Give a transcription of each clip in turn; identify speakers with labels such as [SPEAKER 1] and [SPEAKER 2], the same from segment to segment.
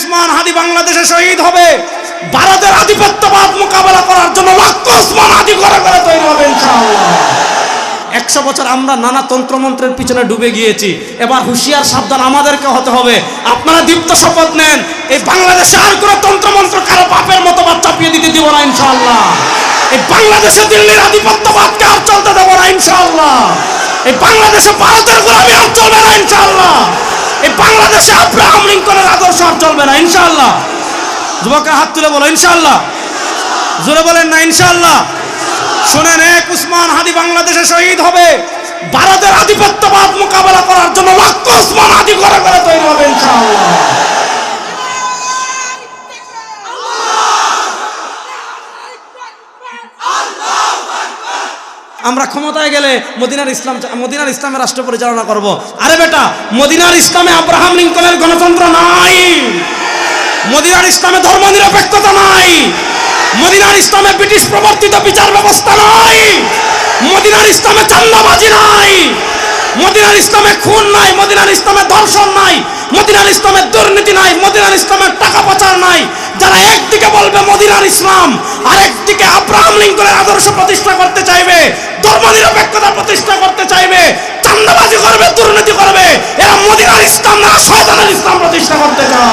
[SPEAKER 1] উসমান হাদি বাংলাদেশে শহীদ হবে, ভারতের আধিপত্যবাদ মোকাবেলা করার জন্য লক্ষ উসমান হাদি করে করে তৈরি হবে ইনশাআল্লাহ। 100 বছর আমরা নানা তন্ত্রমন্ত্রের পিছনে ডুবে গিয়েছি, এবার হুঁশিয়ার সাবধান আমাদেরকে হতে হবে। আপনারা দীপ্ত শপথ নেন, এই বাংলাদেশে আর কোনো তন্ত্রমন্ত্র কারো বাপের মতবাদ চাপিয়ে দিতে দিব না ইনশাআল্লাহ। এই বাংলাদেশে দিল্লির আধিপত্যবাদকে আর চলতে দেব না ইনশাআল্লাহ। এই বাংলাদেশে ভারতের গোলামি আর চলবে না ইনশাআল্লাহ। এই বাংলাদেশে আব্রাহাম লিঙ্কনের আদর্শ আর চলবে না ইনশাআল্লাহ। যুবকরা হাত তুলে বলো ইনশাআল্লাহ, জোরে বলেন না ইনশাআল্লাহ। শোনেন, এক উসমান হাদি বাংলাদেশে শহীদ হবে, ভারতের আধিপত্যবাদ মোকাবেলা করার জন্য লক্ষ উসমান হাদি করে করে তৈরি হবে ইনশাআল্লাহ। আমরা ক্ষমতায় গেলে মদিনার ইসলামের রাষ্ট্র পরিচালনা করব। আরে বেটা, মদিনার ইসলামে আব্রাহাম লিঙ্কনের গণতন্ত্র নাই, মদিনার ইসলামে ধর্মনিরপেক্ষতা নাই, মদিনার ইসলামে ব্রিটিশ প্রবর্তিত বিচার ব্যবস্থা নাই, মদিনার ইসলামে চাঁদাবাজি নাই, মদিনার ইসলামে খুন নাই, মদিনার ইসলামে ধর্ষণ নাই, মদিনার ইসলামে দুর্নীতি নাই, মদিনার ইসলামে টাকা পাচার নাই। যারা একদিকে বলবে মদিনার ইসলাম, আর একদিকে আব্রাহাম লিঙ্কনের আদর্শ প্রতিষ্ঠা করতে চাইবে, ধর্মনিরপেক্ষতা প্রতিষ্ঠা করতে চাইবে, চাঁদাবাজি করবে, দুর্নীতি করবে, এরা মদিনার ইসলাম না শয়তানের ইসলাম প্রতিষ্ঠা করতে চায়।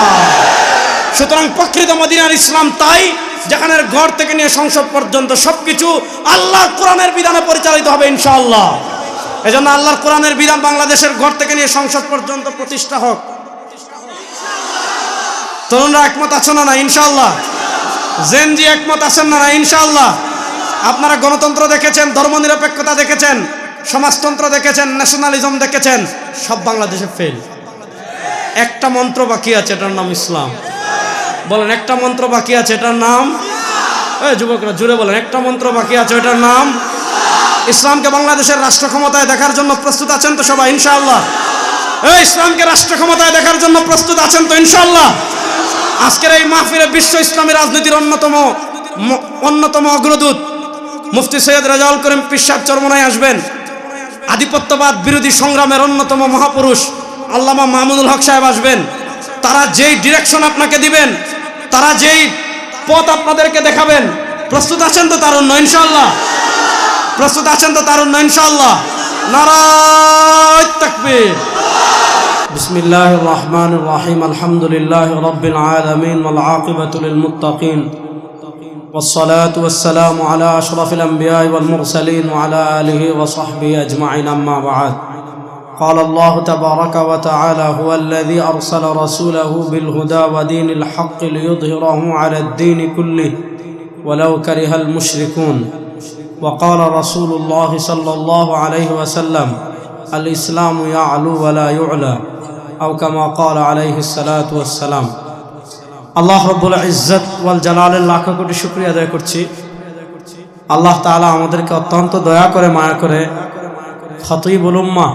[SPEAKER 1] সুতরাং প্রকৃত মদিনার ইসলাম তাই যেখানে ঘর থেকে নিয়ে সংসদ পর্যন্ত সবকিছু আল্লাহর কোরআনের বিধানে পরিচালিত হবে ইনশাআল্লাহ। এজন্য আল্লাহর কোরআনের বিধান বাংলাদেশের ঘর থেকে নিয়ে সংসদ পর্যন্ত প্রতিষ্ঠা হোক। তরুণরা একমত আছেন না ইনশাআল্লাহ? জেনজি একমত আছেন না ইনশাআল্লাহ? আপনারা গণতন্ত্র দেখেছেন, ধর্মনিরপেক্ষতা দেখেছেন, সমাজতন্ত্র দেখেছেন, ন্যাশনালিজম দেখেছেন, সব বাংলাদেশে ফেল। একটা মন্ত্র বাকি আছে, এটার নাম ইসলাম। বলেন, একটা মন্ত্র বাকি আছে, এটার নাম, যুবকরা জুড়ে বলেন, একটা মন্ত্র বাকি আছে, এটার নাম ইসলামকে বাংলাদেশের রাষ্ট্র ক্ষমতায় দেখার জন্য প্রস্তুত আছেন তো সবাই ইনশাআল্লাহ? ইসলামকে রাষ্ট্র ক্ষমতায় দেখার জন্য প্রস্তুত আছেন তো ইনশাআল্লাহ? আজকের এই মাহফিলে বিশ্ব ইসলামী রাজনীতির অন্যতম অগ্রদূত মুফতি সৈয়দ রেজাউল করিম পীর সাহেব চরমনায় আসবেন। আধিপত্যবাদ বিরোধী সংগ্রামের অন্যতম মহাপুরুষ আল্লামা মাহমুদুল হক সাহেব আসবেন। তারা যেই ডিরেকশন আপনাকে দিবেন, তারা যেই পথ আপনাদেরকে দেখাবেন, প্রস্তুত আছেন তো তারুণ্য ইনশাআল্লাহ? প্রস্তুত আছেন তো তারুণ্য ইনশাআল্লাহ? নারায়ে তাকবীর। বিসমিল্লাহির রহমানির রহিম। আলহামদুলিল্লাহি রাব্বিল আলামিন ওয়াল আকিবাতু লিল মুত্তাকিন ওয়াসসালাতু ওয়াসসালামু আলা আশরাফিল আমবিয়া ওয়াল মুরসালিন ওয়া আলা আলিহি ওয়া সাহবিহি আজমাইন, আম্মা বা'দ। قال الله تبارك وتعالى هو الذي أرسل رسوله بالهدى ودين الحق ليظهره على الدين كله ولو كره المشركون. وقال رسول الله صلى الله عليه وسلم الإسلام يعلو ولا يعلى أو كما قال عليه الصلاة والسلام. আল্লাহ রব্বুল ইজ্জত ওয়াল জালালের লাখ কোটি শুকরিয়া আদায় করছি। আল্লাহ তাআলা আমাদেরকে অত্যন্ত দয়া করে, মায়া করে খতীবুল উম্মাহ,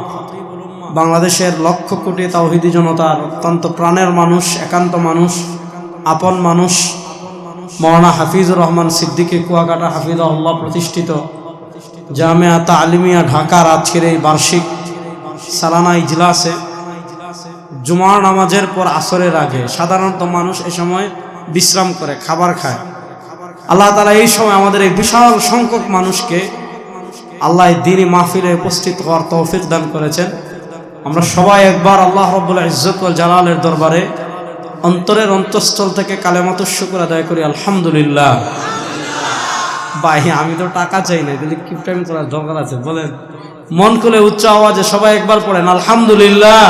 [SPEAKER 1] বাংলাদেশের লক্ষ কোটি তাওহীদি জনতার অত্যন্ত প্রাণের মানুষ, একান্ত মানুষ, আপন মানুষ মাওলানা হাফিজুর রহমান সিদ্দিকী কুয়াকাটা হাফিজাহুল্লাহ প্রতিষ্ঠিত জামিয়া তালিমিয়া ঢাকার আজকের এই বার্ষিক সালানা ইজলাসে জুমার নামাজের পর আসরের আগে সাধারণত মানুষ এ সময় বিশ্রাম করে, খাবার খায়। আল্লাহ তাআলা এই সময় আমাদের এই বিশাল সংখ্যক মানুষকে আল্লাহ দ্বীনি মাহফিলে উপস্থিত হওয়ার তৌফিক দান করেছেন। আমরা সবাই একবার আল্লাহ রাব্বুল ইজ্জত ওয়াল জালালের দরবারে অন্তরের অন্তঃস্থল থেকে কালেমাতুশ শুকর আদায় করি, আলহামদুলিল্লাহ। ভাই, আমি তো টাকা চাই না, কিন্তু কিপটামি করার দরকার আছে? বলেন, মন খুলে উচ্চ আওয়াজে সবাই একবার পড়েন আলহামদুলিল্লাহ।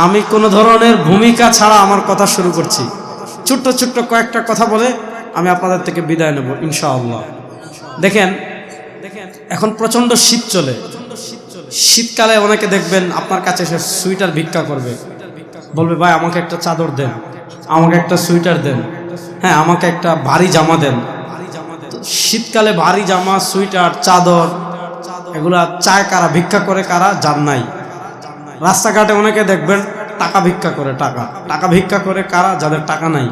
[SPEAKER 1] আমি কোনো ধরনের ভূমিকা ছাড়া আমার কথা শুরু করছি। ছোট্ট ছোট্ট কয়েকটা কথা বলে আমি আপনাদের থেকে বিদায় নেব ইনশাআল্লাহ। দেখেন, এখন প্রচণ্ড শীত চলে। শীতকালে অনেকে দেখবেন আপনার কাছে এসে সুইটার ভিক্ষা করবে, বলবে ভাই আমাকে একটা চাদর দেন, আমাকে একটা সুইটার দেন, হ্যাঁ আমাকে একটা ভারী জামা দেন। শীতকালে ভারী জামা, সুইটার, চাদর এগুলা চায় কারা, ভিক্ষা করে কারা? যার নাই। রাস্তাঘাটে অনেকে দেখবেন টাকা ভিক্ষা করে, টাকা ভিক্ষা করে কারা? যাদের টাকা নাই।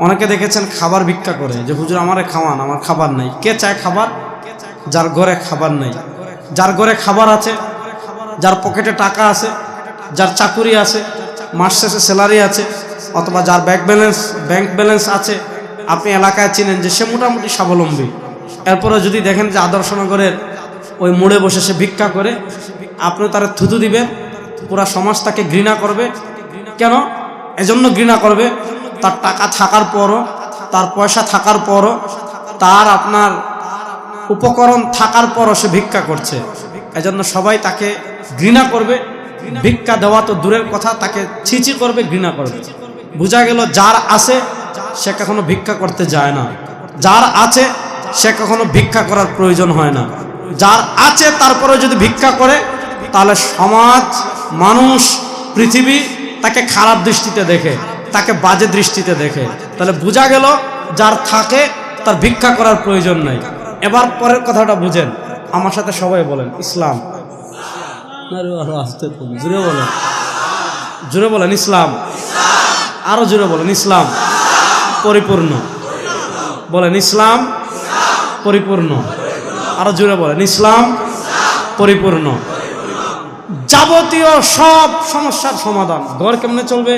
[SPEAKER 1] অনেকে দেখেছেন খাবার ভিক্ষা করে, যে হুজুর আমারে খাওয়ান, আমার খাবার নাই। কে চায় খাবার? যার ঘরে খাবার নাই। যার ঘরে খাবার আছে, যার পকেটে টাকা আছে, যার চাকুরি আছে, মাস শেষে স্যালারি আছে, অথবা যার ব্যাংক ব্যালেন্স আছে, আপনি এলাকায় চিনেন যে সে মোটামুটি স্বাবলম্বী, এরপরে যদি দেখেন যে আদর্শনগরের ওই মোড়ে বসে সে ভিক্ষা করে, আপনি তার থুতু দিবেন, পুরা সমাজ তাকে ঘৃণা করবে। কেন এজন্য ঘৃণা করবে? তার টাকা থাকার পরও, তার পয়সা থাকার পরও, তার আপনার উপকরণ থাকার পরও সে ভিক্ষা করছে, এজন্য সবাই তাকে ঘৃণা করবে। ভিক্ষা দেওয়া তো দূরের কথা, তাকে ছিচি করবে, ঘৃণা করবে। বোঝা গেল যার আছে সে কখনো ভিক্ষা করতে যায় না, যার আছে সে কখনো ভিক্ষা করার প্রয়োজন হয় না। যার আছে তারপরে যদি ভিক্ষা করে তাহলে সমাজ, মানুষ, পৃথিবী তাকে খারাপ দৃষ্টিতে দেখে, তাকে বাজে দৃষ্টিতে দেখে। তাহলে বোঝা গেল যার থাকে তার ভিক্ষা করার প্রয়োজন নাই। এবার পরের কথাটা বুঝেন, আমার সাথে সবাই বলেন ইসলাম। জোরে বলেন, জোরে বলেন ইসলাম। আরো জোরে বলেন ইসলাম পরিপূর্ণ। বলেন ইসলাম পরিপূর্ণ। আরো জোরে বলেন ইসলাম পরিপূর্ণ। যাবতীয় সব সমস্যার সমাধান। ঘর কেমনে চলবে,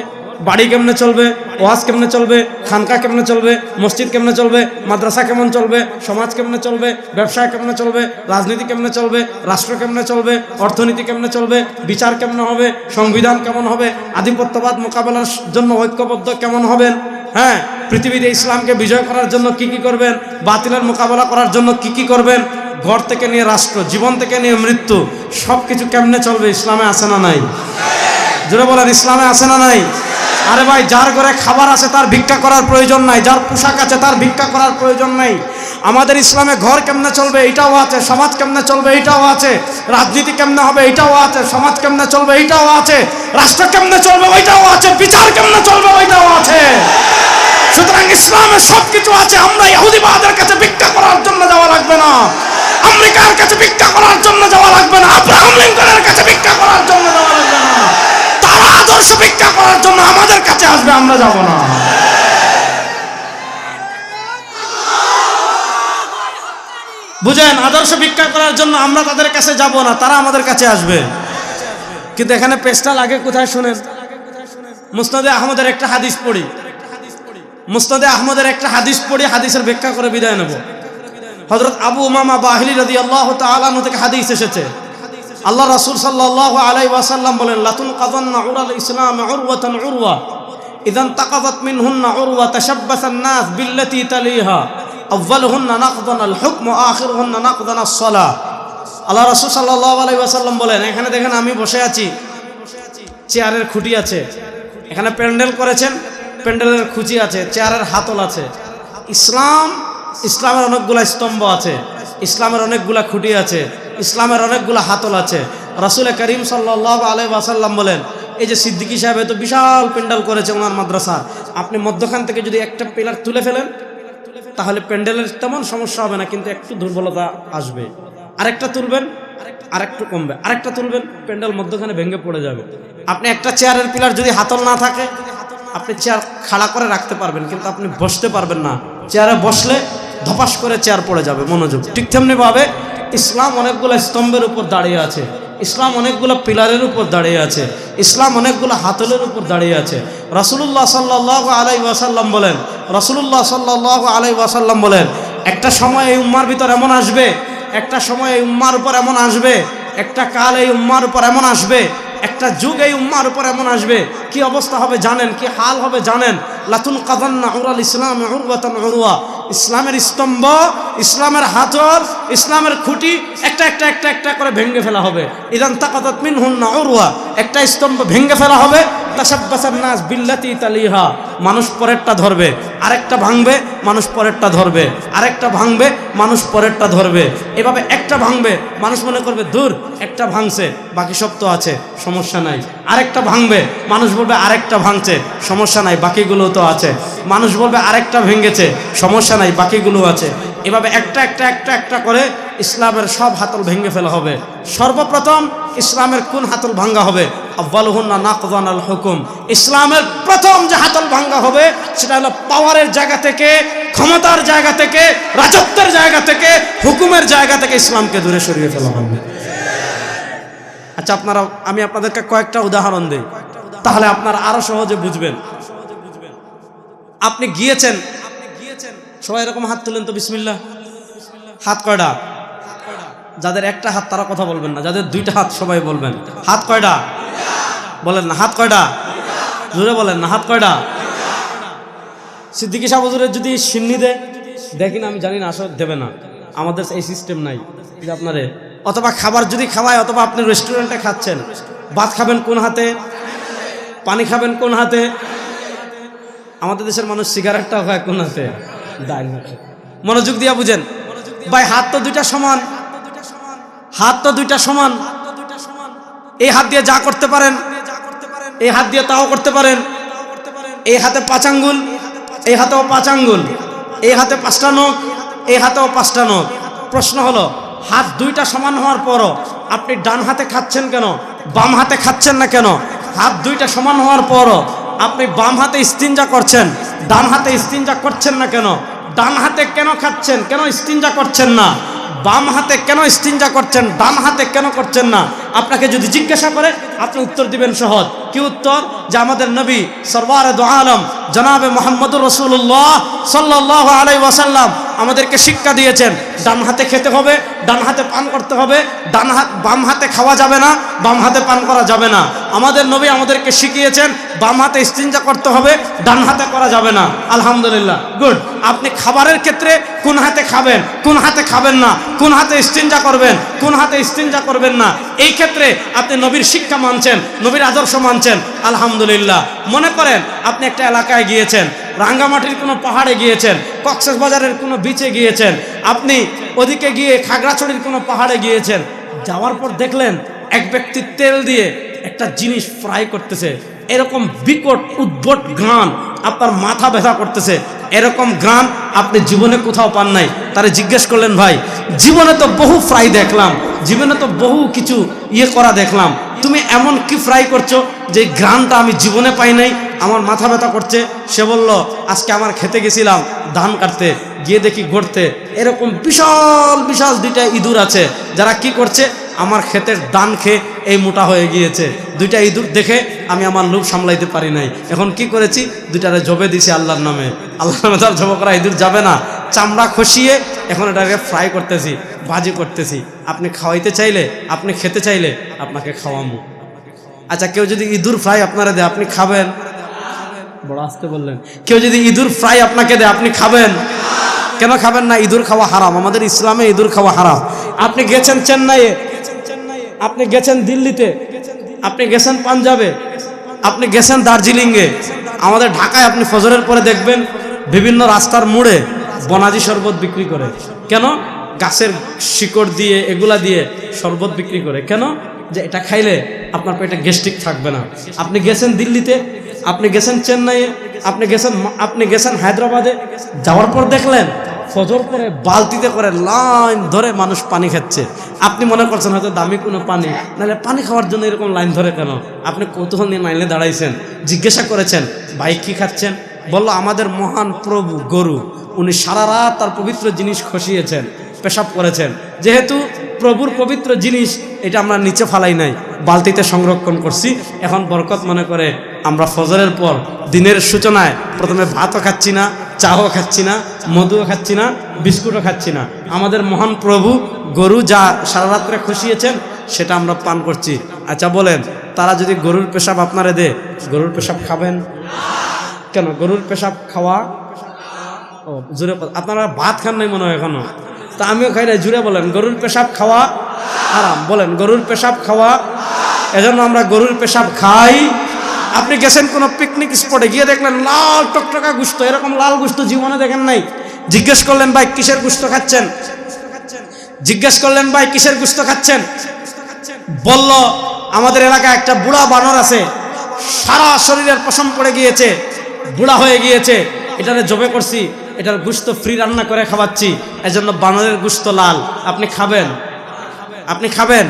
[SPEAKER 1] বাড়ি কেমনে চলবে, ওয়াজ কেমনে চলবে, খানকা কেমনে চলবে, মসজিদ কেমনে চলবে, মাদ্রাসা কেমন চলবে, সমাজ কেমনে চলবে, ব্যবসা কেমনে চলবে, রাজনীতি কেমনে চলবে, রাষ্ট্র কেমনে চলবে, অর্থনীতি কেমনে চলবে, বিচার কেমনে হবে, সংবিধান কেমন হবে, আধিপত্যবাদ মোকাবেলার জন্য ঐক্যবদ্ধ কেমন হবেন, হ্যাঁ, পৃথিবীতে ইসলামকে বিজয় করার জন্য কি কি করবেন, বাতিলের মোকাবেলা করার জন্য কি কি করবেন, ঘর থেকে নিয়ে রাষ্ট্র, জীবন থেকে নিয়ে মৃত্যু, সব কিছু কেমনে চলবে ইসলামে আছে না নাই? জোরে বলেন ইসলামে আছে না নাই? আরে ভাই, যার ঘরে খাবার আছে তার ভিক্ষা করার প্রয়োজন নাই, যার পোশাক আছে তার ভিক্ষা করার প্রয়োজন নাই। আমাদের ইসলামে ঘর কেমনে চলবে এটাও আছে, সমাজ কেমনে চলবে এটাও আছে, রাজনীতি কেমনে হবে এটাও আছে, সমাজ কেমনে চলবে এটাও আছে, রাষ্ট্র কেমনে চলবে ওইটাও আছে, বিচার কেমনে চলবে ওইটাও আছে। সুতরাং ইসলামে সবকিছু আছে। আমরা ইহুদিবাদের কাছে ভিক্ষা করার জন্য যাওয়া লাগবে না, আমেরিকার কাছে ভিক্ষা করার জন্য যাওয়া লাগবে না, আব্রাহাম লিঙ্কনের কাছে ভিক্ষা করার জন্য যাওয়া লাগবে না। তারা আদর্শ ভিক্ষা করার জন্য আমাদের কাছে আসবে, আমরা যাব না। বুঝেন, আদর্শ ভিক্ষা করার জন্য আমরা তাদের কাছে যাব না, তারা আমাদের কাছে আসবে। কিন্তু এখানে পেশটা লাগে কোথায় শুনেন? মুসনাদে আহমদের একটা হাদিস পড়ি, মুসনাদে আহমদের একটা হাদিস পড়ি, হাদিসের ব্যাখ্যা করে বিদায় নেব। হযরত আবু উমামা বাহিলি রাদিয়াল্লাহু তাআলা আনহু থেকে হাদিস এসেছে, আল্লাহ রাসূল সাল্লাল্লাহু আলাইহি ওয়াসাল্লাম বলেন, লাতুন কাযান্না উরাল ইসলাম উরওয়াতান উরওয়া ইদান তাকাযাত মিনহুন্না উরওয়া তাশাব্বাসান নাস বিল্লাতী তালিহা আউয়ালুহুন্না নাকদান আল হুকম ওয়া আখিরুহুন্না নাকদান আস-সালাহ। আল্লাহ রাসূল সাল্লাল্লাহু আলাইহি ওয়াসাল্লাম বলেন, এখানে দেখেন আমি বসে আছি, চেয়ারের খুঁটি আছে, এখানে প্যান্ডেল করেছেন, প্যান্ডেলের খুঁটি আছে, চেয়ারের হাতল আছে। ইসলামের অনেকগুলা স্তম্ভ আছে, ইসলামের অনেকগুলা খুঁটি আছে, ইসলামের অনেকগুলা হাতল আছে। রাসূল করিম সাল্লাল্লাহু আলাইহি ওয়াসাল্লাম বলেন, এই যে সিদ্দিকী সাহেব এত বিশাল প্যান্ডেল করেছে ওনার মাদ্রাসা, আপনি মধ্যখান থেকে যদি একটা পিলার তুলে ফেলেন তাহলে প্যান্ডেলের তেমন সমস্যা হবে না, কিন্তু একটু দুর্বলতা আসবে। আরেকটা তুলবেন, আরেকটু কমবে, আরেকটা তুলবেন, প্যান্ডেল মধ্যখানে ভেঙে পড়ে যাবে। আপনি একটা চেয়ারের পিলার যদি হাতল না থাকে, আপনি চেয়ার খাড়া করে রাখতে পারবেন, কিন্তু আপনি বসতে পারবেন না। চেয়ারে বসলে ধপাস করে চেয়ার পড়ে যাবে। মনোযোগ। ঠিক তেমনিভাবে ইসলাম অনেকগুলো স্তম্ভের উপর দাঁড়িয়ে আছে, ইসলাম অনেকগুলো পিলারের উপর দাঁড়িয়ে আছে, ইসলাম অনেকগুলো হাতলের উপর দাঁড়িয়ে আছে। রাসূলুল্লাহ সাল্লাল্লাহু আলাইহি ওয়াসাল্লাম বলেন, রাসূলুল্লাহ সাল্লাল্লাহু আলাইহি ওয়াসাল্লাম বলেন, একটা সময় এই উম্মার ভিতর এমন আসবে, একটা সময় এই উম্মার উপর এমন আসবে, একটা কাল এই উম্মার উপর এমন আসবে, একটা যুগ এই উম্মার উপর এমন আসবে, কি অবস্থা হবে জানেন, কি হাল হবে জানেন? লাতুন কাযান্না উরাল ইসলাম উরওয়াতান উরওয়া, ইসলামের স্তম্ভ, ইসলামের হাতল, ইসলামের খুঁটি একটা একটা একটা একটা করে ভেঙে ফেলা হবে। ইদান তাকাদাত মিনহুন্না উরওয়া, একটা স্তম্ভ ভেঙে ফেলা হবে। তাশাব্বাসান নাস বিল্লাতী তালিহা, মানুষ পরেরটা ধরবে, আরেকটা ভাঙবে, মানুষ পরেরটা ধরবে, আরেকটা ভাঙবে, মানুষ পরেরটা ধরবে। এভাবে একটা ভাঙবে, মানুষ মনে করবে দূর একটা ভাঙছে, বাকি সব তো আছে, সমস্যা নাই। আরেকটা ভাঙবে, মানুষ বলবে আরেকটা ভাঙছে, সমস্যা নাই, বাকিগুলো তো আছে। মানুষ বলবে আরেকটা ভেঙেছে, সমস্যা নাই, বাকিগুলো আছে। এভাবে একটা একটা একটা একটা করে ইসলামের সব হাতল ভেঙে ফেলা হবে। সর্বপ্রথম ইসলামের কোন হাতল ভাঙ্গা হবে? আউয়ালুহুন্না নাকদান আল হুকুম, ইসলামের প্রথম যে হাতল ভাঙ্গা হবে সেটা হলো পাওয়ারের জায়গা থেকে, ক্ষমতার জায়গা থেকে, রাজত্বের জায়গা থেকে, হুকুমের জায়গা থেকে ইসলামকে দূরে সরিয়ে ফেলা হবে। আচ্ছা, আমি আপনাদেরকে কয়েকটা উদাহরণ দিই, তাহলে আপনারা আরো সহজে বুঝবেন। আপনি গিয়েছেন, সবাই এরকম হাত তুলেন তো, বিসমিল্লাহ। হাত কয়টা? যাদের একটা হাত তারা কথা বলবেন না, যাদের দুইটা হাত সবাই বলবেন। হাত কয়টা? বলেন না। হাত কয়টা? জোরে বলেন না। হাত কয়টা? সিদ্দিকী সাহেব হুজুরের যদি সিন্নি দেখি না, আমি জানি না, আসলে দেবে না, আমাদের এই সিস্টেম নাই যে আপনারে। অথবা খাবার যদি খাওয়ায়, অথবা আপনি রেস্টুরেন্টে খাচ্ছেন, ভাত খাবেন কোন হাতে, পানি খাবেন কোন হাতে? আমাদের দেশের মানুষ সিগারেটটা খায় কোন হাতে? ডাইন হাতে। মনোযোগ দিয়া বুঝেন ভাই, হাত তো দুইটা সমান, হাত তো দুইটা সমান। এই হাত দিয়ে যা করতে পারেন, এই হাত দিয়ে তাও করতে পারেন। এই হাতে 5 আঙ্গুল, এই হাতেও 5 আঙ্গুল, এই হাতে 5টা নখ, এই হাতেও 5টা নখ। প্রশ্ন হলো, হাত দুইটা সমান হওয়ার পরও আপনি ডান হাতে খাচ্ছেন কেন, বাম হাতে খাচ্ছেন না কেন? হাত দুইটা সমান হওয়ার পরও আপনি বাম হাতে ইস্তিনজা করছেন, ডান হাতে ইস্তিনজা করছেন না কেন? ডান হাতে কেন খাচ্ছেন, কেন ইস্তিনজা করছেন না? বাম হাতে কেন ইস্তিনজা করছেন, ডান হাতে কেন করছেন না? আপনাকে যদি জিজ্ঞাসা করে, আপনি উত্তর দিবেন সহজ। কি উত্তর? যে আমাদের নবী সরওয়ারে দু আলম জনাবে মুহাম্মদুর রাসূলুল্লাহ সাল্লাল্লাহু আলাইহি ওয়াসাল্লাম আমাদেরকে শিক্ষা দিয়েছেন, ডান হাতে খেতে হবে, ডান হাতে পান করতে হবে। বাম হাতে খাওয়া যাবে না, বাম হাতে পান করা যাবে না। আমাদের নবী আমাদেরকে শিখিয়েছেন, বাম হাতে ইস্তিনজা করতে হবে, ডান হাতে করা যাবে না। আলহামদুলিল্লাহ, গুড। আপনি খাবারের ক্ষেত্রে কোন হাতে খাবেন, কোন হাতে খাবেন না, কোন হাতে ইস্তিনজা করবেন, কোন হাতে ইস্তিনজা করবেন না, এই ক্ষেত্রে আপনি নবীর শিক্ষা মানছেন, নবীর আদর্শ মানছেন। আলহামদুলিল্লাহ। মনে করেন আপনি একটা এলাকায় গিয়েছেন, রাঙ্গামাটির কোনো পাহাড়ে গিয়েছেন, কক্সবাজারের কোনো বিচে গিয়েছেন, আপনি ওদিকে গিয়ে খাগড়াছড়ির কোনো পাহাড়ে গিয়েছেন। যাওয়ার পর দেখলেন এক ব্যক্তি তেল দিয়ে একটা জিনিস ফ্রাই করতেছে, এরকম বিকট উদ্ভট ঘ্রাণ আপনার মাথা ব্যথা করতেছে। এরকম ঘ্রাণ আপনি জীবনে কোথাও পান নাই। তারে জিজ্ঞেস করলেন, ভাই জীবনে তো বহু ফ্রাই দেখলাম, জীবনে তো বহু কিছু করা দেখলাম, তুমি এমন কি ফ্রাই করছো যে ঘ্রাণটা আমি জীবনে পাই নাই, আমার মাথা ব্যথা করছে? সে বলল, আজকে আমার খেতে গেছিলাম ধান কাটতে, গিয়ে দেখি গড়তে এরকম বিশাল বিশাল 2টা ইঁদুর আছে, যারা কি করছে, আমার ক্ষেতের ধান খেয়ে এই মোটা হয়ে গিয়েছে। 2টা ইঁদুর দেখে আমি আমার লোভ সামলাইতে পারি নাই, এখন কি করেছি, 2টারে জবে দিছি আল্লাহর নামে। আল্লাহর নামে তার জব করা ইঁদুর যাবে না, চামড়া খসিয়ে এখন এটাকে ফ্রাই করতেছি, ভাজি করতেছি। আপনি খাওয়াইতে চাইলে, আপনি খেতে চাইলে আপনাকে খাওয়াবো। আচ্ছা, কেউ যদি ইঁদুর ফ্রাই আপনারা দেয়, আপনি খাবেন? বড় আসতে বললেন। কেউ যদি ইঁদুর ফ্রাই আপনাকে দেয়, আপনি খাবেন? কেন খাবেন না? ইঁদুর খাওয়া হারাম, আমাদের ইসলামে ইঁদুর খাওয়া হারাম। আপনি গেছেন চেন্নাইয়ে, আপনি গেছেন দিল্লিতে, আপনি গেছেন পাঞ্জাবে, আপনি গেছেন দার্জিলিংয়ে, আমাদের ঢাকায় আপনি ফজরের পরে দেখবেন বিভিন্ন রাস্তার মোড়ে বনাজি শরবত বিক্রি করে। কেন? গাছের শিকড় দিয়ে, এগুলা দিয়ে শরবত বিক্রি করে। কেন? যে এটা খাইলে আপনার পেটে গ্যাস্ট্রিক থাকবে না। আপনি গেছেন দিল্লিতে, আপনি গেছেন চেন্নাইয়ে, আপনি গেছেন হায়দ্রাবাদে, যাওয়ার পর দেখলেন ফজর পরে বালতিতে করে লাইন ধরে মানুষ পানি খাচ্ছে। আপনি মনে করছেন হয়তো দামি কোনো পানি, নাহলে পানি খাওয়ার জন্য এরকম লাইন ধরে কেন? আপনি কৌতূহল নিয়ে লাইনে দাঁড়াইছেন, জিজ্ঞাসা করেছেন, ভাই কি খাচ্ছেন? বলল, আমাদের মহান প্রভু গরু, উনি সারা রাত তার পবিত্র জিনিস খসিয়েছেন, পেশাব করেছেন। যেহেতু প্রভুর পবিত্র জিনিস, এটা আমরা নিচে ফালাই নাই, বালতিতে সংরক্ষণ করছি। এখন বরকত মনে করে আমরা ফজরের পর দিনের সূচনায় প্রথমে ভাতও খাচ্ছি না, চাও খাচ্ছি না, মধুও খাচ্ছি না, বিস্কুটও খাচ্ছি না। আমাদের মহান প্রভু গরু যা সারা রাত্রে খসিয়েছেন সেটা আমরা পান করছি। আচ্ছা বলেন, তারা যদি গরুর পেশাব আপনারা দে, গরুর পেশাব খাবেন? কেন? গরুর পেশাব খাওয়া, ও জোরে, আপনারা ভাত খান নাই মনে হয় এখনো, তা আমিও খাই না, জুড়ে বলেন, গরুর পেশাব খাওয়া হারাম। বলেন, গরুর পেশাব খাওয়া, এজন্য আমরা গরুর পেশাব খাই। আপনি গেছেন কোনো পিকনিক স্পটে, গিয়ে দেখলেন লাল টকটকা গুস্ত, এরকম লাল গুস্ত জীবনে দেখেন নাই। জিজ্ঞেস করলেন, ভাই কিসের গুস্ত খাচ্ছেন? জিজ্ঞেস করলেন, ভাই কিসের গুস্ত খাচ্ছেন? বলল, আমাদের এলাকায় একটা বুড়া বানর আছে, সারা শরীরের পশম পড়ে গিয়েছে, বুড়া হয়ে গিয়েছে, এটারে জবে করছি, এটার গুস্ত ফ্রি রান্না করে খাওয়াচ্ছি, এজন্য বানরের গুস্ত লাল। আপনি খাবেন? আপনি খাবেন?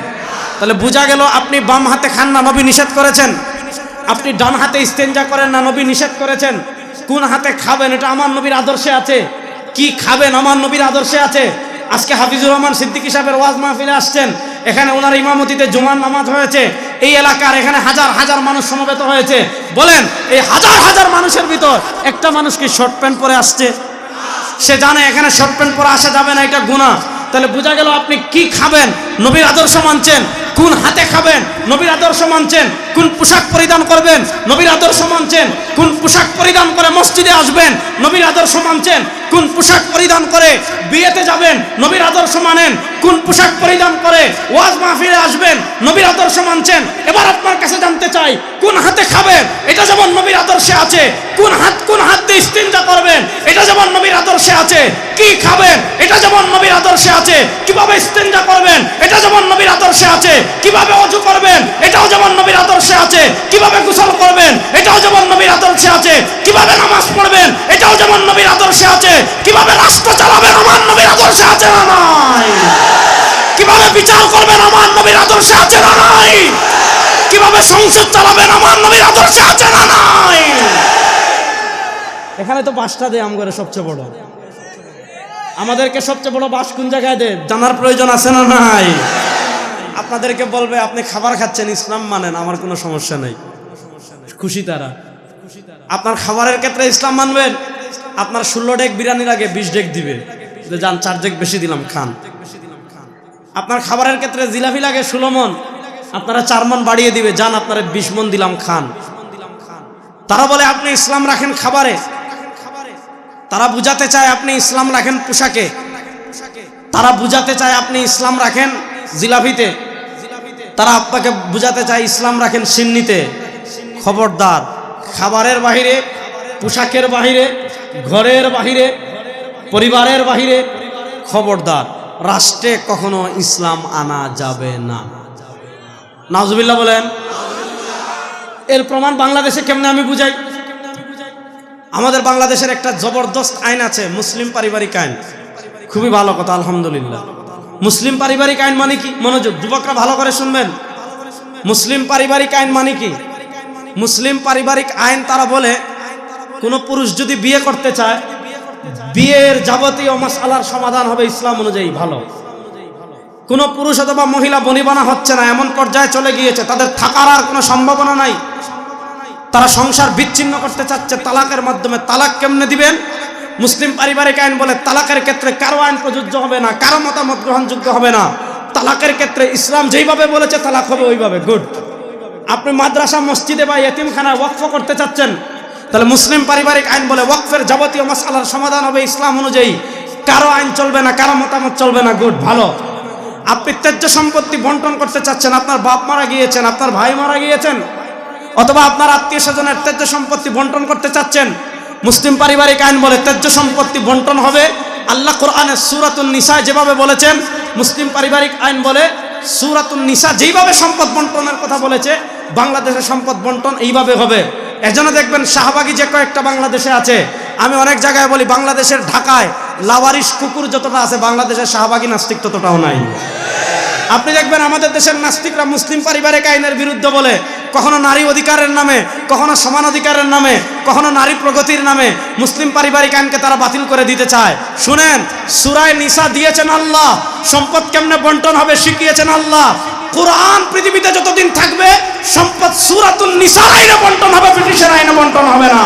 [SPEAKER 1] তাহলে বোঝা গেল আপনি বাম হাতে খান না, নবী নিষেধ করেছেন। আপনি ডান হাতে ইস্তেঞ্জা করেন না, নবী নিষেধ করেছেন। কোন হাতে খাবেন এটা আমার নবীর আদর্শে আছে। কি খাবেন আমার নবীর আদর্শে আছে। আজকে হাফিজুর রহমান সিদ্দিকী সাহেবের ওয়াজ মাহফিলে আসছেন, এখানে ওনার ইমামতিতে জুমার নামাজ হয়েছে, এই এলাকার এখানে হাজার হাজার মানুষ সমবেত হয়েছে। বলেন এই হাজার হাজার মানুষের ভিতর একটা মানুষ কি শর্ট প্যান্ট পরে আসছে? সে জানে এখানে শর্ট প্যান্ট পরে আসা যাবে না, এটা গুনাহ। তাহলে বোঝা গেল আপনি কি খাবেন, নবীর আদর্শ মানছেন, কোন হাতে খাবেন, নবীর আদর্শ মানছেন, কোন পোশাক পরিধান করবেন, নবীর আদর্শ মানছেন, কোন পোশাক পরিধান করে মসজিদে আসবেন, নবীর আদর্শ মানছেন, কোন পোশাক পরিধান করে বিয়েতে যাবেন, নবীর আদর্শ মানেন, কোন পোশাক পরিধান করে ওয়াজ মাহফিলে আসবেন, নবীর আদর্শ মানছেন। এবার আপনার কাছে জানতে চাই, কোন হাতে খাবেন, এটা যেমন নবীর আদর্শে আছে, কোন হাত দিয়ে ইস্তিনজা করবেন, এটা যেমন নবীর আদর্শে আছে, কি খাবেন, এটা যেমন নবীর আদর্শে আছে, কিভাবে ইস্তিনজা করবেন, এটা যেমন নবীর আদর্শে আছে, কিভাবে ওযু করবেন, এটাও যেমন নবীর আদর্শে আছে, কিভাবে গোসল করবেন, এটাও যেমন নবীর আদর্শে আছে, কিভাবে নামাজ পড়বেন, এটাও যেমন নবীর আদর্শে আছে, কিভাবে রাষ্ট্র চালাবেন আমার নবীর আদর্শে আছে না নাই, কিভাবে বিচার করবেন আমার নবীর আদর্শে আছে না নাই, কিভাবে সংসদ চালাবেন আমার নবীর আদর্শে আছে না নাই। এখানে তো বাসটা দেয় আমগরে সবচেয়ে বড়, আমাদেরকে সবচেয়ে বড় বাস কোন জায়গায় দেয় জানার প্রয়োজন আছে না নাই? আপনাদেরকে বলবে আপনি খাবার খাচ্ছেন, ইসলাম মানেন, আমার কোনো সমস্যা নেই, খুশি তারা। আপনার খাবারের ক্ষেত্রে ইসলাম মানবেন, আপনার 16 ডেক বিরিয়ানি লাগে 20 ডেক দিবে, যান 4 ডেক বেশি দিলাম খান। আপনার খাবারের ক্ষেত্রে জিলাপি লাগে 16 মন, আপনারা 4 মন বাড়িয়ে দিবে, যান আপনারা 20 মন দিলাম খান। তারা বলে আপনি ইসলাম রাখেন খাবারে, তারা বুঝাতে চায় আপনি ইসলাম রাখেন পোশাকে, তারা বুঝাতে চায় আপনি ইসলাম রাখেন জিলাপিতে, তারা আপনাকে বুঝাতে চায় ইসলাম রাখেন সিন্নিতে। খবরদার, খাবারের বাহিরে, পোশাকের বাহিরে, ঘরের বাহিরে, পরিবারের বাহিরে, খবরদার রাষ্ট্রে কখনো ইসলাম আনা যাবে না। নাউজুবিল্লাহ বলেন। এর প্রমাণ বাংলাদেশে কেমনে আমি বুঝাই। আমাদের বাংলাদেশের একটা জবরদস্ত আইন আছে, মুসলিম পারিবারিক আইন। খুবই ভালো কথা, আলহামদুলিল্লাহ। মুসলিম পারিবারিক আইন মানে কি? মনোযোগ, যুবকরা ভালো করে শুনবেন। মুসলিম পারিবারিক আইন মানে কি? মুসলিম পারিবারিক আইন তারা বলে, কোন পুরুষ যদি বিয়ে করতে চায়, বিয়ের যাবতীয় মাসআলার সমাধান হবে ইসলাম অনুযায়ী। ভালো, কোন পুরুষ অথবা মহিলা বনিবনা হচ্ছে না, এমন পর্যায়ে চলে গিয়েছে তাদের থাকার আর কোনো সম্ভাবনা নাই, তারা সংসার বিচ্ছিন্ন করতে চাচ্ছে তালাকের মাধ্যমে। তালাক কেমনে দিবেন? মুসলিম পারিবারিক আইন বলে তালাকের ক্ষেত্রে কারো আইন প্রযোজ্য হবে না, কারো মতামত গ্রহণযোগ্য হবে না। তালাকের ক্ষেত্রে ইসলাম যেইভাবে বলেছে তালাক হবে ওইভাবে। গুড। আপনি মাদ্রাসা, মসজিদে বা ইতিমখানায় ওয়াকফ করতে চাচ্ছেন, তাহলে মুসলিম পারিবারিক আইন বলে ওয়াকফের যাবতীয় মাসআলার সমাধান হবে ইসলাম অনুযায়ী, কারো আইন চলবে না, কারো মতামত চলবে না। গুড, ভালো। আপনি ত্যায্য সম্পত্তি বন্টন করতে চাচ্ছেন, আপনার বাপ মারা গিয়েছেন, আপনার ভাই মারা গিয়েছেন, অথবা আপনার আত্মীয় স্বজনের ত্যায্য সম্পত্তি বন্টন করতে চাচ্ছেন, মুসলিম পারিবারিক আইন বলে ত্যায্য সম্পত্তি বন্টন হবে আল্লাহ কোরআনের সূরাতুন নিসা যেভাবে বলেছেন। মুসলিম পারিবারিক আইন বলে সূরাতুন নিসা যেইভাবে সম্পদ বন্টনের কথা বলেছে, বাংলাদেশের সম্পদ বন্টন এইভাবে হবে। এজন্য দেখবেন শাহবাগী যে কয়েকটা বাংলাদেশে আছে, আমি অনেক জায়গায় বলি বাংলাদেশের ঢাকায় লাওয়ারিশ কুকুর যতটা আছে, বাংলাদেশের শাহবাগী নাস্তিক ততটাও নাই। আপনি দেখবেন আমাদের দেশের নাস্তিকরা মুসলিম পারিবারিক আইনের বিরুদ্ধে বলে, কখনো নারী অধিকারের নামে, কখনো সমান অধিকারের নামে, কখনো নারী প্রগতির নামে মুসলিম পারিবারিক আইনকে তারা বাতিল করে দিতে চায়। শুনেন, সূরা নিসা দিয়েছেন আল্লাহ, সম্পদ কেমনে বন্টন হবে শিখিয়েছেন আল্লাহ। কোরআন পৃথিবীতে যতদিন থাকবে সম্পদ সূরাতুন নিসার আইনে বন্টন হবে, ব্রিটিশের আইনে বন্টন হবে না।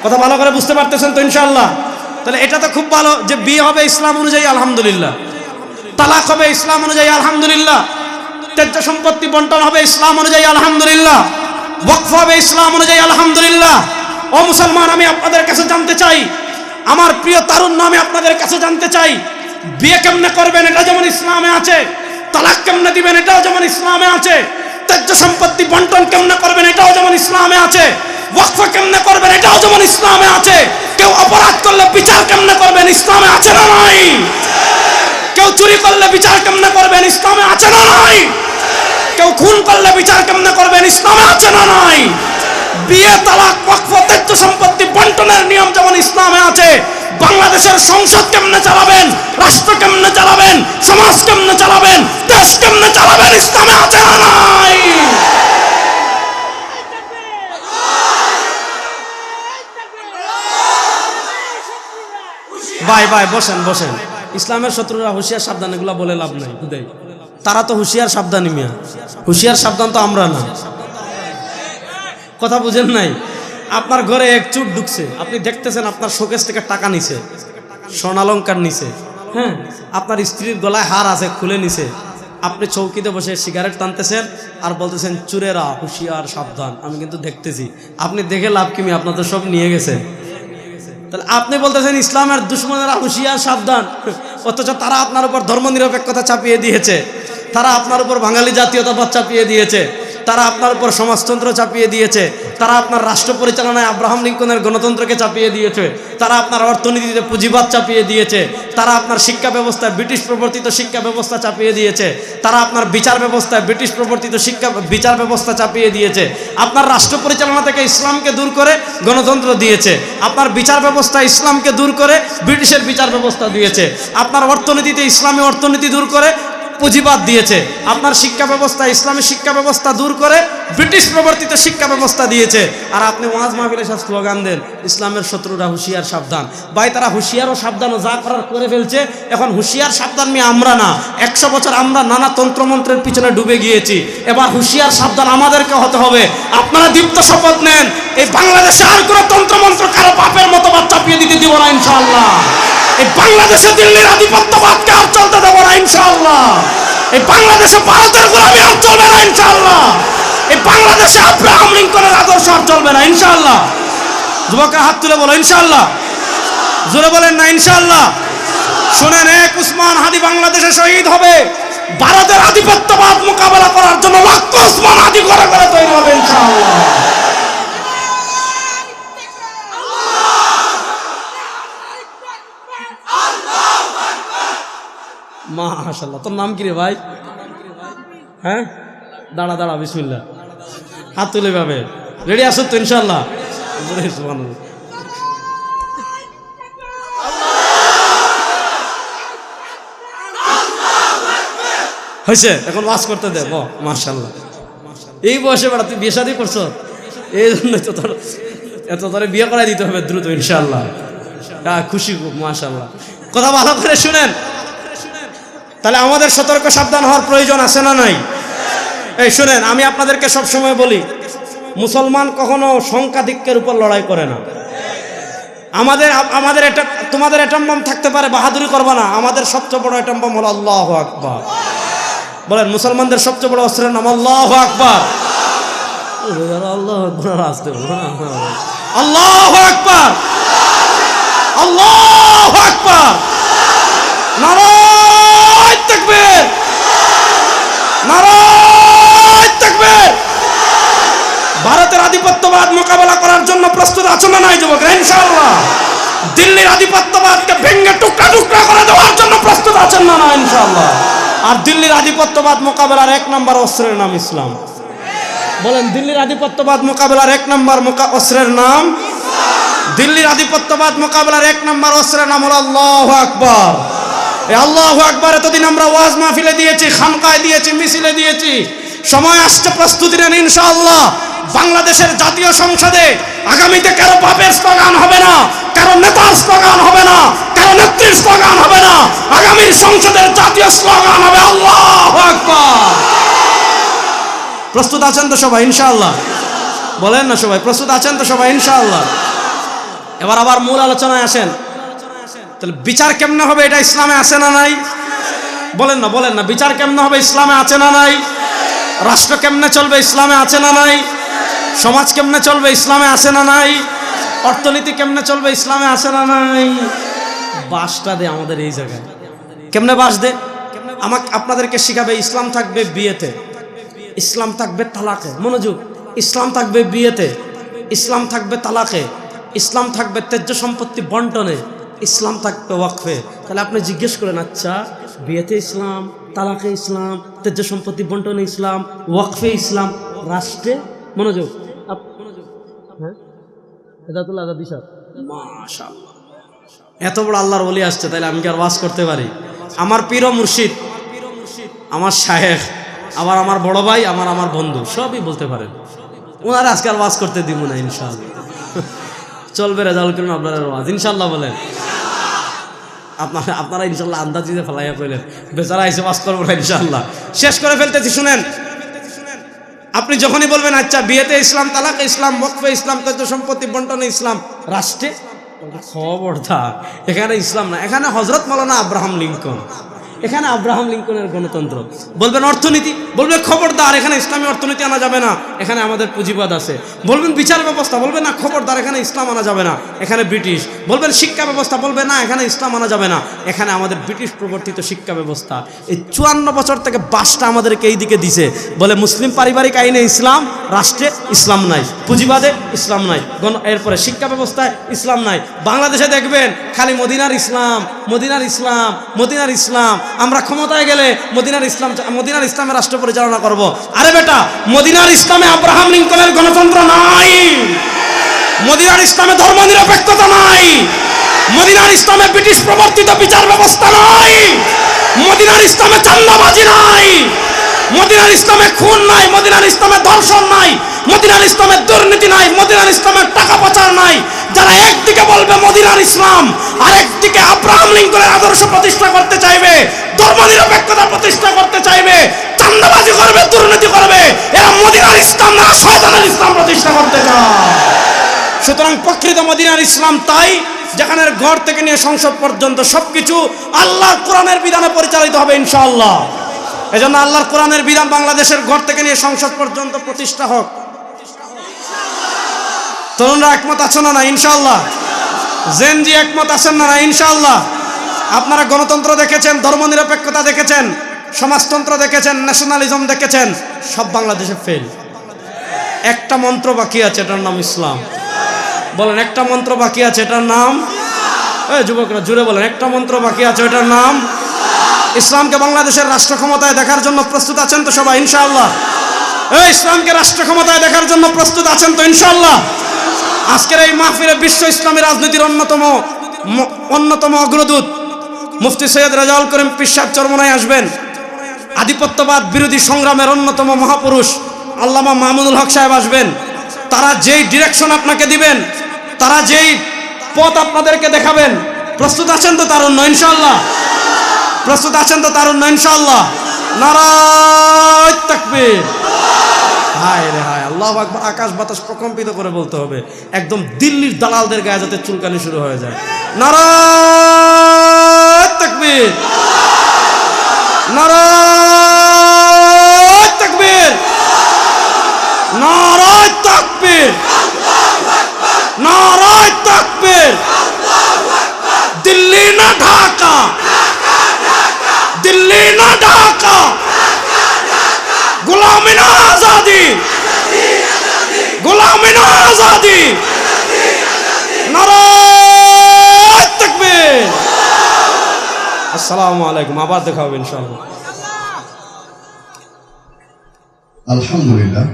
[SPEAKER 1] কথা ভালো করে বুঝতে পারতেছেন তো ইনশাআল্লাহ? তাহলে এটা তো খুব ভালো যে বিয়ে হবে ইসলাম অনুযায়ী, আলহামদুলিল্লাহ। তালাক হবে ইসলাম অনুযায়ী, আলহামদুলিল্লাহ। ত্যায্য সম্পত্তি বন্টন হবে ইসলাম অনুযায়ী, আলহামদুলিল্লাহ। ওয়াকফ হবে ইসলাম অনুযায়ী, আলহামদুলিল্লাহ। ও মুসলমান, আমি আপনাদের কাছে জানতে চাই, আমার প্রিয় তারুণ্য, আমি আপনাদের কাছে জানতে চাই, বিয়ে কেমনে করবেন এটা যেমন ইসলামে আছে, তালাক কেমনে দিবেন এটাও যেমন ইসলামে আছে, ত্যায্য সম্পত্তি বন্টন কেমনে করবেন এটাও যেমন ইসলামে আছে, ওয়াকফ কেমনে করবেন এটাও যেমন ইসলামে আছে। কেউ অপরাধ করলে বিচার কেমনে করবেন ইসলামে আছে না নাই? কেউ চুরি করলে বিচার কেমনে করবেন ইসলামে আছে না নাই? কেউ খুন করলে বিচার কেমনে করবেন ইসলামে আছে না নাই? বিয়ে, তালাক, ওয়াকফ, ত্যায্য সম্পত্তি বন্টনের নিয়ম যেমন ইসলামে আছে, বাংলাদেশের সংসদ কেমনে চালাবেন, রাষ্ট্র কেমনে চালাবেন, সমাজ কেমনে চালাবেন, দেশ কেমনে চালাবেন ইসলামে আছে না নাই? ভাই বসেন বসেন। ইসলামের শত্রুরা হুঁশিয়ার, সাবধান, এগুলা বলে লাভ নাই। তারা তো হুঁশিয়ার সাবধানী মিয়া, হুঁশিয়ার সাবধান তো আমরা না। কথা বুঝেন নাই? আপনার ঘরে এক চুট ঢুকছে, আপনি দেখতেছেন আপনার শোকেস থেকে টাকা নিছে, স্বর্ণালঙ্কার নিছে, হ্যাঁ, আপনার স্ত্রীর গলায় হার আছে খুলে নিছে, আপনি চৌকিতে বসে সিগারেট টানতেছেন আর বলতেছেন চুরেরা হুঁশিয়ার সাবধান, আমি কিন্তু দেখতেছি। আপনি দেখে লাভ কি? আপনার তো সব নিয়ে গেছে। তাহলে আপনি বলতেছেন ইসলামের দুশ্মনেরা হুঁশিয়ার সাবধান, অথচ তারা আপনার উপর ধর্মনিরপেক্ষতা চাপিয়ে দিয়েছে, তারা আপনার উপর বাঙালি জাতীয়তাবাদ চাপিয়ে দিয়েছে, তারা আপনার উপর সমাজতন্ত্র চাপিয়ে দিয়েছে, তারা আপনার রাষ্ট্র পরিচালনায় আব্রাহাম লিঙ্কনের গণতন্ত্রকে চাপিয়ে দিয়েছে, তারা আপনার অর্থনীতিতে পুঁজিবাদ চাপিয়ে দিয়েছে, তারা আপনার শিক্ষা ব্যবস্থায় ব্রিটিশ প্রবর্তিত শিক্ষা ব্যবস্থা চাপিয়ে দিয়েছে, তারা আপনার বিচার ব্যবস্থায় ব্রিটিশ প্রবর্তিত বিচার ব্যবস্থা চাপিয়ে দিয়েছে, আপনার রাষ্ট্র পরিচালনা থেকে ইসলামকে দূর করে গণতন্ত্র দিয়েছে, আপনার বিচার ব্যবস্থা ইসলামকে দূর করে ব্রিটিশের বিচার ব্যবস্থা দিয়েছে, আপনার অর্থনীতিতে ইসলামী অর্থনীতি দূর করে পুঁজিবাদ দিয়েছে, আপনার শিক্ষা ব্যবস্থা ইসলামী শিক্ষা ব্যবস্থা দূর করে ব্রিটিশ প্রবর্তিত শিক্ষা ব্যবস্থা দিয়েছে। আর আপনি ওয়াজ মাহফিলে সব স্লোগান দেন ইসলামের শত্রুরা হুঁশিয়ার সাবধান। ভাই, তারা হুঁশিয়ার ও সাবধান ও যা করার করে ফেলছে। এখন হুঁশিয়ার সাবধান নিয়ে আমরা না, 100 বছর আমরা নানা তন্ত্রমন্ত্রের পিছনে ডুবে গিয়েছি। এবার হুঁশিয়ার সাবধান আমাদেরকে হতে হবে। আপনারা দীপ্ত শপথ নেন, এই বাংলাদেশে আর কোনো তন্ত্রমন্ত্র কারো বাপের মতো চাপিয়ে দিতে দিব না ইনশাআল্লাহ। এই বাংলাদেশে দিল্লির আধিপত্যবাদকে আর চলতে দেব না ইনশাআল্লাহ। এই বাংলাদেশে ভারতের গোলামি আর চলবে না ইনশাআল্লাহ। এই বাংলাদেশে আব্রাহাম লিঙ্কনের আদর্শ আর চলবে না ইনশাআল্লাহ। যুবকরা হাত তুলে বলো ইনশাআল্লাহ। জোরে বলেন না ইনশাআল্লাহ। শুনেন, এক উসমান হাদি বাংলাদেশে শহীদ হবে, ভারতের আধিপত্যবাদ মোকাবেলা করার জন্য লক্ষ উসমান হাদি করে করে তৈরি হবে ইনশাআল্লাহ। মাশাআল্লাহ। তোর নাম কি রে ভাই? হ্যাঁ, দাঁড়া দাঁড়া, বিসমিল্লাহ। হাত তুলে ভাবে রেডি আসো তো ইনশাআল্লাহ। হয়েছে, এখন ওয়াজ করতে দে। মাশাআল্লাহ, এই বয়সে বেড়া তুই বিয়ে শাদী করছো, এই জন্য তো তোর এত তোরে বিয়ে করাই দিতে হবে দ্রুত ইনশাআল্লাহ। খুশি খুব, মাশাআল্লাহ। কথা ভালো করে শুনেন। তাহলে আমাদের সতর্ক সাবধান হওয়ার প্রয়োজন আছে না নাই? এই শুনেন, আমি আপনাদেরকে সব সময় বলি, মুসলমান কখনো সংখ্যাধিক্যের উপর লড়াই করে না। আমাদের এটা তোমাদের এটম্বম থাকতে পারে, বাহাদুরি করবা না। আমাদের সবচেয়ে বড় এটম্বম হলো আল্লাহু আকবার। বলেন, মুসলমানদের সবচেয়ে বড় অস্ত্রের নাম আল্লাহু আকবার। আল্লাহু আকবার, আল্লাহু আকবার, আল্লাহু আকবার, নারায়ে তাকবীর, নারায়ে তাকবীর। ভারতের আধিপত্যবাদ মোকাবেলা করার জন্য প্রস্তুত আছো না নাই যুবকরা? ইনশাআল্লাহ। দিল্লির আধিপত্যবাদকে ভেঙে টুকরা টুকরা করে দেওয়ার জন্য প্রস্তুত আছেন না না? ইনশাআল্লাহ। আর দিল্লির আধিপত্যবাদ মোকাবেলার 1 নম্বর অস্ত্রের নাম ইসলাম। বলেন, দিল্লির আধিপত্যবাদ মোকাবেলার 1 নম্বর অস্ত্রের নাম ইসলাম। দিল্লির আধিপত্যবাদ মোকাবেলার 1 নম্বর অস্ত্রের নাম হলো আল্লাহু আকবার। এই আল্লাহু আকবার এতদিন আমরা ওয়াজ মাহফিলে দিয়েছি, খানকায় দিয়েছি, মিছিলে দিয়েছি। সময় আসছে প্রস্তুতি নেন ইনশাআল্লাহ। বাংলাদেশের জাতীয় সংসদে আগামীতে কারো বাপের স্লোগান হবে না, কারো নেতার স্লোগান হবে না, কারো নেত্রীর স্লোগান হবে না। আগামীর সংসদের জাতীয় স্লোগান হবে আল্লাহু আকবার। প্রস্তুত আছেন তো সবাই ইনশাআল্লাহ? বলেন না সবাই, প্রস্তুত আছেন তো সবাই ইনশাআল্লাহ? এবার আবার মূল আলোচনায় আসেন। তাহলে বিচার কেমনে হবে, এটা ইসলামে আছে না নাই? বলেন না, বলেন না, বিচার কেমনে হবে ইসলামে আছে না নাই? রাষ্ট্র কেমনে চলবে ইসলামে আছে না নাই? সমাজ কেমনে চলবে ইসলামে আছে না নাই? অর্থনীতি কেমনে চলবে ইসলামে আছে না নাই? বাসটা দে আমাদের এই জায়গায়। কেমনে বাস দে? আপনাদেরকে শিখাবে ইসলাম থাকবে বিয়েতে, ইসলাম থাকবে তালাকে। মনোযোগ, ইসলাম থাকবে বিয়েতে, ইসলাম থাকবে তালাকে, ইসলাম থাকবে তেজ্য সম্পত্তি বন্টনে, ইসলাম থাকবে ওয়াকফে। তাহলে আপনি জিজ্ঞেস করেন, আচ্ছা বিয়েতে ইসলাম, তালাকে ইসলাম, তেজ্য সম্পত্তি বন্টনে ইসলাম, ওয়াকফে ইসলাম, রাষ্ট্রে? মনোযোগ, হ্যাঁ, মাশাআল্লাহ, এত বড় আল্লাহর ওলি আসছে, তাহলে আমি কি আর ওয়াজ করতে পারি? আমার পীর ও মুর্শিদ, আমার শায়েখ, আবার আমার বড় ভাই, আমার বন্ধু, সবই বলতে পারেন। ওনারা আজকে আর ওয়াজ করতে দিব না ইনশাআল্লাহ। চলবে রেজাউল করিম আপনার ওয়াজ ইনশাআল্লাহ। বলেন আপনারা ইনশাল্লাহ আন্দাজিতে ফেলাইয়া ফেলেন, বেচারা এসে বাস করবো না ইনশাল্লাহ। শেষ করে ফেলতেছি, শুনেন। আপনি যখনই বলবেন আচ্ছা বিয়েতে ইসলাম, তালাকে ইসলাম, ওয়াকফে ইসলাম, তথ্য সম্পত্তি বন্টনে ইসলাম, রাষ্ট্রে খবরদার, এখানে ইসলাম না, এখানে হজরত মাওলানা আব্রাহাম লিঙ্কন, এখানে আব্রাহাম লিঙ্কনের গণতন্ত্র। বলবেন অর্থনীতি, বলবে খবরদার এখানে ইসলামী অর্থনীতি আনা যাবে না, এখানে আমাদের পুঁজিবাদ আছে। বলবেন বিচার ব্যবস্থা, বলবে না খবরদার এখানে ইসলাম আনা যাবে না, এখানে ব্রিটিশ। বলবেন শিক্ষা ব্যবস্থা, বলবে না এখানে ইসলাম আনা যাবে না, এখানে আমাদের ব্রিটিশ প্রবর্তিত শিক্ষা ব্যবস্থা। এই 54 বছর থেকে বাসটা আমাদেরকে এই দিকে দিছে, বলে মুসলিম পারিবারিক আইনে ইসলাম, রাষ্ট্রে ইসলাম নাই, পুঁজিবাদে ইসলাম নাই, এরপরে শিক্ষা ব্যবস্থায় ইসলাম নাই। বাংলাদেশে দেখবেন খালি মদিনার ইসলাম, মদিনার ইসলাম, মদিনার ইসলাম। আমরা ক্ষমতায় গেলে মদিনার ইসলামের রাষ্ট্র পরিচালনা করব। আরে বেটা, মদিনার ইসলামে আব্রাহাম লিঙ্কনের গণতন্ত্র নাই, মদিনার ইসলামে ধর্মনিরপেক্ষতা নাই, মদিনার ইসলামে ব্রিটিশ প্রবর্তিত বিচার ব্যবস্থা নাই, মদিনার ইসলামে চান্দাবাজি নাই, মদিনার ইসলামে খুন নাই, মদিনার ইসলামে ধর্ষণ নাই, মদিনার ইসলামে দুর্নীতি নাই, মদিনার ইসলামে টাকা পাচার নাই। যারা একদিকে বলবে মদিনার ইসলাম, আর একদিকে আব্রাহাম লিঙ্কনের আদর্শ প্রতিষ্ঠা করতে চাইবে, ধর্মনিরপেক্ষতা প্রতিষ্ঠা করতে চাইবে, চান্দাবাজি করবে, দুর্নীতি করবে, এরা মদিনার ইসলাম না শয়তানের ইসলাম প্রতিষ্ঠা করতে চায়। সুতরাং প্রকৃত মদিনার ইসলাম তাই যেখানে ঘর থেকে নিয়ে সংসদ পর্যন্ত সবকিছু আল্লাহর কোরআনের বিধানে পরিচালিত হবে ইনশাআল্লাহ। এজন্য আল্লাহর কোরআনের বিধান বাংলাদেশের ঘর থেকে নিয়ে সংসদ পর্যন্ত প্রতিষ্ঠা হোক। তরুণরা একমত আছেন না ইনশাআল্লাহ? জেনজি একমত আছেন না ইনশাআল্লাহ? আপনারা গণতন্ত্র দেখেছেন, ধর্মনিরপেক্ষতা দেখেছেন, সমাজতন্ত্র দেখেছেন, ন্যাশনালিজম দেখেছেন, সব বাংলাদেশে ফেল। একটা মন্ত্র বাকি আছে, এটার নাম ইসলাম। বলেন একটা মন্ত্র বাকি আছে, এটার নাম, যুবকরা জুড়ে বলেন, একটা মন্ত্র বাকি আছে, এটার নাম ইসলামকে বাংলাদেশের রাষ্ট্র ক্ষমতায় দেখার জন্য প্রস্তুত আছেন তো সবাই ইনশাআল্লাহ? ইসলামকে রাষ্ট্র ক্ষমতায় দেখার জন্য প্রস্তুত আছেন তো ইনশাআল্লাহ? আজকের এই মাহফিলে বিশ্ব ইসলামী রাজনীতির অন্যতম অগ্রদূত মুফতি সৈয়দ রেজাউল করিম পীর সাহেব চরমনায় আসবেন। আধিপত্যবাদ বিরোধী সংগ্রামের অন্যতম মহাপুরুষ আল্লামা মামুনুল হক সাহেব আসবেন। তারা যেই ডিরেকশন আপনাকে দিবেন, তারা যেই পথ আপনাদেরকে দেখাবেন, প্রস্তুত আছেন তো তারুণ্য ইনশাআল্লাহ? প্রস্তুত আছেন তো তারুণ্য ইনশাআল্লাহ? নারায়ে তাকবীর। হায় রে হায়, আল্লাহু আকবার। আকাশ বাতাস প্রকম্পিত করে বলতে হবে, একদম দিল্লির দালালদের গায়ে যাতে চুলকানি শুরু হয়ে যায়। নারায়ে তাকবীর, নারায়ে তাকবীর, নারায়ে তাকবীর, নারায়ে তাকবীর। দিল্লি না ঢাকা, দিল্লি না ঢাকা, গোলামি না আজাদি, গোলামি না আজাদি। নারায়ে তাকবীর। আসসালামু আলাইকুম। আবার দেখা হবে ইনশাআল্লাহ।
[SPEAKER 2] আলহামদুলিল্লাহ।